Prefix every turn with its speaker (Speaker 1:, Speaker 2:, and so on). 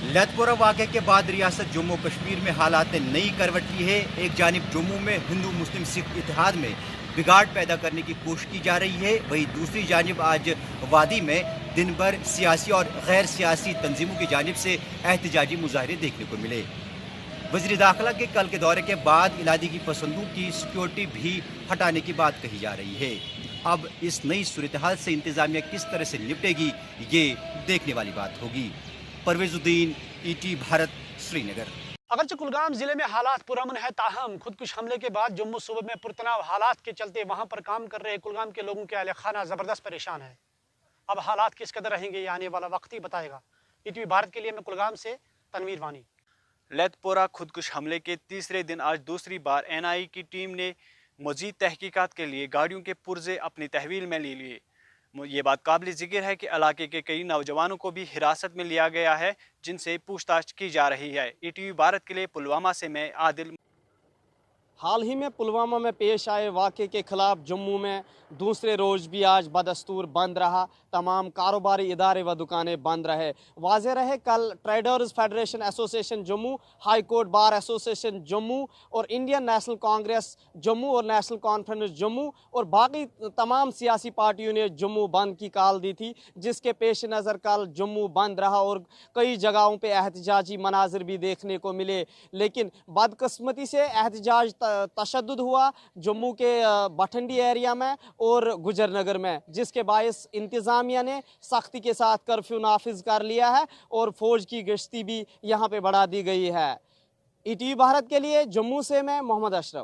Speaker 1: लैथपोरा वाक़े के बाद रियासत जम्मू कश्मीर में हालात ने नई करवट ली है। एक जानिब जम्मू में हिंदू मुस्लिम सिख इतिहाद में बिगाड़ पैदा करने की कोशिश की जा रही है, वहीं दूसरी जानिब आज वादी में दिन भर सियासी और गैर सियासी तंजीमों की जानिब से एहतजाजी मुजाहरे देखने को मिले। वज़ीर दाखिला के कल के दौरे के बाद इलादी की पसंदों की सिक्योरिटी भी हटाने की बात कही जा रही है। अब इस नई सूरत हाल से इंतज़ामिया किस तरह से निपटेगी, ये देखने वाली बात होगी। परवेजुद्दीन, ईटी भारत, श्रीनगर।
Speaker 2: अगरचे कुलगाम जिले में हालात पुरअमन है, ताहम खुदकुश हमले के बाद जम्मू सूबे में पुरतनाव हालात के चलते वहां पर काम कर रहे कुलगाम के लोगों के अहल खाना ज़बरदस्त परेशान है। अब हालात किस कदर रहेंगे ये आने वाला वक्त ही बताएगा। ईटीवी भारत के लिए मैं कुलगाम से तनवीर वानी।
Speaker 3: लैथपोरा खुदकुश हमले के तीसरे दिन आज दूसरी बार एनआई की टीम ने मज़ीद तहकीकात के लिए गाड़ियों के पुर्जे अपनी तहवील में ले लिए। ये बात काबिल ज़िक्र है कि इलाके के कई नौजवानों को भी हिरासत में लिया गया है, जिनसे पूछताछ की जा रही है। ईटीवी भारत के लिए पुलवामा से मैं आदिल।
Speaker 4: हाल ही में पुलवामा में पेश आए वाक़े के ख़िलाफ़ जम्मू में दूसरे रोज़ भी आज बदस्तूर बंद रहा। तमाम कारोबारी इदारे व दुकानें बंद रहे। वाज़ेह रहे कल traders federation association Jammu, high court bar association Jammu और इंडियन नेशनल कांग्रेस जम्मू और नेशनल कॉन्फ्रेंस जम्मू और बाकी तमाम सियासी पार्टियों ने जम्मू बंद की कॉल दी थी, जिसके पेश नज़र कल जम्मू बंद रहा और कई जगहों पर एहतजाजी मनाजिर भी देखने को मिले। लेकिन बदकिस्मती से एहतजाज तशद्दुद हुआ जम्मू के बठंडी एरिया में और गुजर नगर में, जिसके बायस इंतज़ामिया ने सख्ती के साथ कर्फ्यू नाफिज कर लिया है और फौज की गश्ती भी यहाँ पे बढ़ा दी गई है। ईटीवी भारत के लिए जम्मू से मैं मोहम्मद अशरफ।